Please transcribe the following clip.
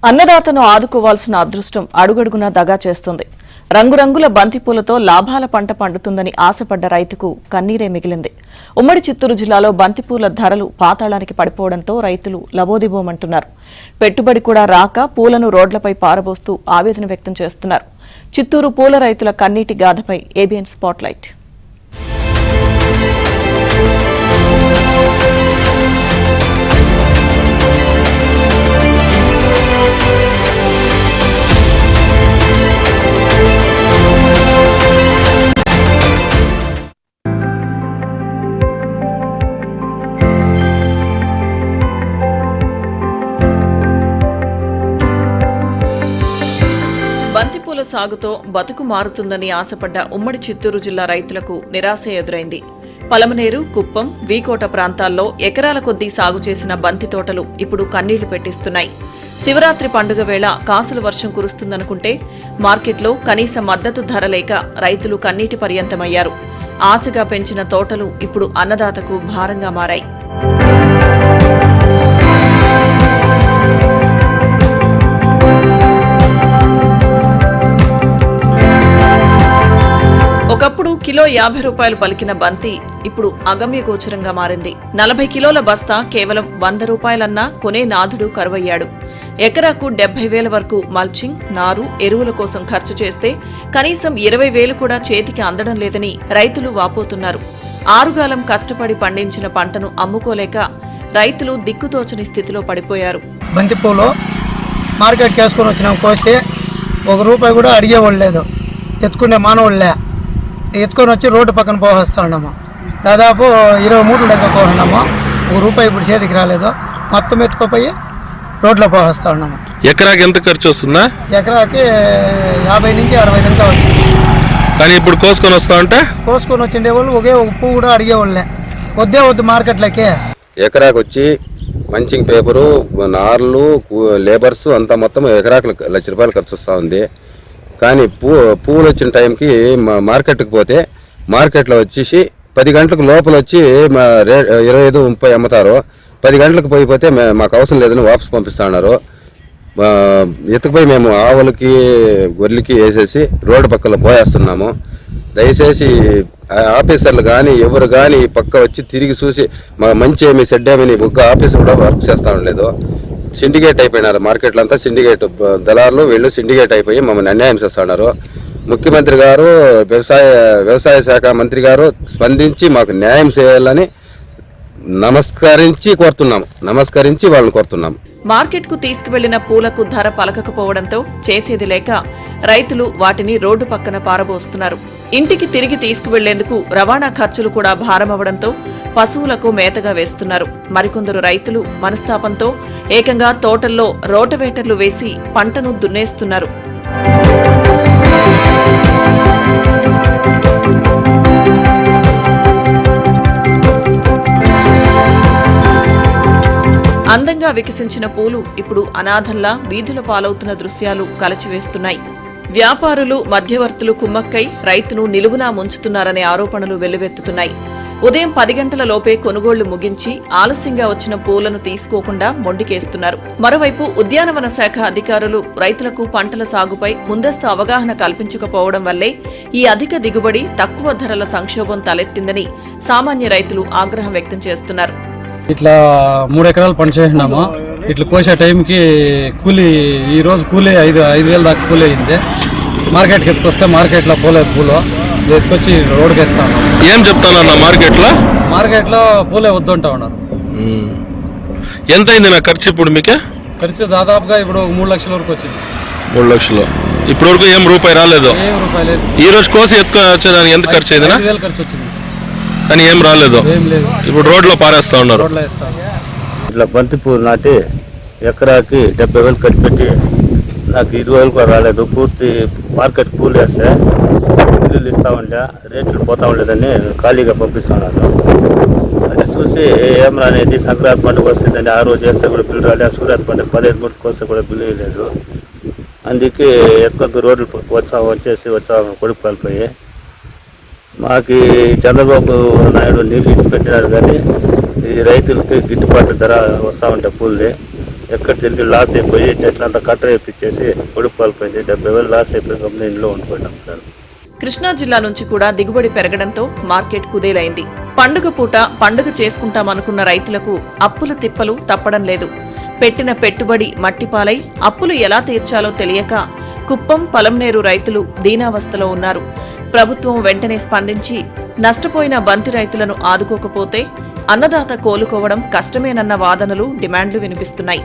అన్నదాతను ఆదుకోవాల్సిన అదృష్టం అడుగడుగునా దగా చేస్తుంది. రంగురంగుల బంతిపూలతో లాభాల పంట పండుతుందని ఆశపడ్డ రైతుకు కన్నీరే మిగిలింది. ఉమ్మడి చిత్తూరు జిల్లాలో బంతిపూల ధరలు పాతాళానికి పడిపోవడంతో రైతులు లబోదిబోమంటున్నారు. పెట్టుబడి కూడా రాక పూలను రోడ్లపై పారబోస్తూ ఆవేదన వ్యక్తం చేస్తున్నారు. చిత్తూరు పూల రైతుల కన్నీటి గాథపై ఏబిఎన్ స్పాట్లైట్. బంతిపూల సాగుతో బతుకు మారుతుందని ఆశపడ్డ ఉమ్మడి చిత్తూరు జిల్లా రైతులకు నిరాశ ఎదురైంది. పలమనేరు, కుప్పం, వీకోట ప్రాంతాల్లో ఎకరాల కొద్దీ సాగు చేసిన బంతి తోటలు ఇప్పుడు కన్నీళ్లు పెట్టిస్తున్నాయి. శివరాత్రి పండుగ వేళ కాసుల వర్షం కురుస్తుందనుకుంటే మార్కెట్లో కనీస మద్దతు ధర లేక రైతులు కన్నీటి పర్యంతమయ్యారు. ఆశగా పెంచిన తోటలు ఇప్పుడు అన్నదాతకు భారంగా మారాయి. ఒకప్పుడు కిలో 50 రూపాయలు పలికిన బంతి ఇప్పుడు అగమ్యగోచరంగా మారింది. 40 కిలోల బస్తా కేవలం 100 రూపాయలన్నా కొనే నాథుడు కరువయ్యాడు. ఎకరాకు 70,000 వరకు మల్చింగ్, నారు, ఎరువుల కోసం ఖర్చు చేస్తే కనీసం 20,000 కూడా చేతికి అందడం లేదని రైతులు వాపోతున్నారు. ఆరుగాలం కష్టపడి పండించిన పంటను అమ్ముకోలేక రైతులు దిక్కుతోచని స్థితిలో పడిపోయారు. బంతిపూలు మార్కెట్కి వేసుకొని వచ్చినాం, కోసి 1 రూపాయి కూడా అడిగేవాళ్ళు లేదు. ఎత్తుకునే మానవుళ్ళే ఎత్తుకొని వచ్చి రోడ్డు పక్కన పోసేస్తా ఉన్నాము. దాదాపు 20 మూటలు దగ్గర పోతున్నాము. 1 రూపాయి ఇప్పుడు చేతికి రాలేదు. మొత్తం ఎత్తుకోపోయి రోడ్లో పోసేస్తా ఉన్నాము. ఎకరాకి ఎంత ఖర్చు వస్తుందా? ఎకరాకి 50 నుంచి 60 దాకా వచ్చింది. కానీ ఇప్పుడు కోసుకొని వస్తా ఉంటే కోసుకొని వచ్చిండే వాళ్ళు ఒకే ఒక పువ్వు కూడా అడిగేవాళ్ళే. వద్దు మార్కెట్లోకి. ఎకరాకి వచ్చి మంచింగ్ పేపరు, నార్లు, లేబర్స్ అంతా మొత్తం ఎకరాకు ₹1,00,000 ఖర్చు వస్తూ ఉంది. కానీ పువ్వులు వచ్చిన టైంకి మార్కెట్కి పోతే మార్కెట్లో వచ్చేసి 10 గంటలకు లోపల వచ్చి 25-30 అమ్ముతారు. 10 గంటలకు పోయిపోతే మాకు అవసరం లేదని వాపసు పంపిస్తా ఉన్నారు. ఎత్తుకుపోయి మేము ఆవులకి గొర్రెలకి వేసేసి రోడ్డు పక్కన పోయేస్తున్నాము. దయచేసి ఆఫీసర్లు కానీ ఎవరు కానీ పక్క వచ్చి తిరిగి చూసి మంచి ఏమి సెడ్డేమని ఒక్క ఆఫీసర్ కూడా వర్క్ చేస్తా ఉండలేదు. సిండికేట్ అయిపోయినారు. మార్కెట్లో అంతా సిండికేట్, దళారులు వీళ్ళు సిండికేట్ అయిపోయి మమ్మల్ని అన్యాయం చేస్తున్నారు. ముఖ్యమంత్రి గారు, వ్యవసాయ శాఖ మంత్రి గారు స్పందించి మాకు న్యాయం చేయాలని నమస్కరించి వాళ్ళని కోరుతున్నాము. మార్కెట్కు తీసుకువెళ్లిన పూలకు ధర పలకకపోవడంతో చేసేది లేక రైతులు వాటిని రోడ్డు పక్కన పారబోస్తున్నారు. ఇంటికి తిరిగి తీసుకువెళ్లేందుకు రవాణా ఖర్చులు కూడా భారమవడంతో పశువులకు మేతగా వేస్తున్నారు. మరికొందరు రైతులు మనస్తాపంతో ఏకంగా తోటల్లో రోటవేటర్లు వేసి పంటను దున్నేస్తున్నారు. అందంగా వికసించిన పూలు ఇప్పుడు అనాథల్లా వీధుల పాలవుతున్న దృశ్యాలు కలచివేస్తున్నాయి. వ్యాపారులు, మధ్యవర్తులు కుమ్మక్కై రైతును నిలువునా ముంచుతున్నారనే ఆరోపణలు వెల్లువెత్తుతున్నాయి. ఉదయం 10 గంటల లోపే కొనుగోళ్లు ముగించి ఆలస్యంగా వచ్చిన పూలను తీసుకోకుండా మొండికేస్తున్నారు. మరోవైపు ఉద్యానవన శాఖ అధికారులు రైతులకు పంటల సాగుపై ముందస్తు అవగాహన కల్పించకపోవడం వల్లే ఈ అధిక దిగుబడి, తక్కువ ధరల సంక్షోభం తలెత్తిందని సామాన్య రైతులు ఆగ్రహం వ్యక్తం చేస్తున్నారు. ఇట్లా 3 ఎకరాలు పంట చేసినాము. ఇట్లా కోసే టైంకి కూలీ, ఈరోజు కూలీ 5,000 దాకా కూలీ అయింది. మార్కెట్కి ఎత్తుకొస్తే మార్కెట్లో పోలేదు. పూలు ఎత్తుకొచ్చి రోడ్డుకి వేస్తాను. ఏం చెప్తానన్నా మార్కెట్లో పూలే వద్దుంటా ఉన్నారు. ఎంత అయింది నా ఖర్చు? ఇప్పుడు మీకు ఖర్చు దాదాపుగా ఇప్పుడు 3 లక్షల వరకు వచ్చింది. 3 లక్షలు. ఇప్పటి వరకు ఏం రూపాయి రాలేదు. ఈ రోజు కోసి ఎత్తుకొచ్చేదానికి ఎంత ఖర్చు అయింది? 5,000 ఖర్చు వచ్చింది. కానీ ఏం రాలేదు. ఇప్పుడు రోడ్లో పారేస్తా ఉన్నారు. ఇట్లా బంతిపూలు నాటి ఎకరాకి 70,000 ఖర్చు పెట్టి నాకు 20,000 కూడా రాలేదు. పూర్తి మార్కెట్ పూలు వేస్తే బిల్లులు ఇస్తా ఉంటే రేట్లు పోతా ఉండేదని ఖాళీగా పంపిస్తున్నారు. అది చూసి ఏం రానేది, సంక్రాంతి పండుగ వస్తుందని ఆ రోజు వేస్తే కూడా బిల్లు రాలేదు. సూర్యాతి పండుగ 15 మూటకు వస్తే కూడా బిల్లు వేయలేదు. అందుకే ఎక్కువ రోడ్లు వచ్చాము కొడుకు కలిపోయి. మాకు చంద్రబాబు నాయుడు నీళ్ళు ఇచ్చి పెట్టినారు కానీ ఈ రైతులకి గిట్టుబాటు ధర వస్తూ ఉంటాయి పూలది. ఎక్కడ తిరిగి లాస్ అయిపోయి చెట్లంతా కట్ట వేపించేసి పొడుపు పాల్పోయింది. 70,000 లాస్ అయిపోయి కంపెనీ ఇంట్లో ఉండిపోయినాం సార్. కృష్ణా జిల్లా నుంచి కూడా దిగుబడి పెరగడంతో మార్కెట్ కుదేలైంది. పండుగ పూట పండుగ చేసుకుంటామనుకున్న రైతులకు అప్పుల తిప్పలు తప్పడం లేదు. పెట్టిన పెట్టుబడి మట్టిపాలై అప్పులు ఎలా తీర్చాలో తెలియక కుప్పం, పలంనేరు రైతులు దీనావస్థలో ఉన్నారు. ప్రభుత్వం వెంటనే స్పందించి నష్టపోయిన బంతి రైతులను ఆదుకోకపోతే అన్నదాత కోలుకోవడం కష్టమేనన్న వాదనలు, డిమాండ్లు వినిపిస్తున్నాయి.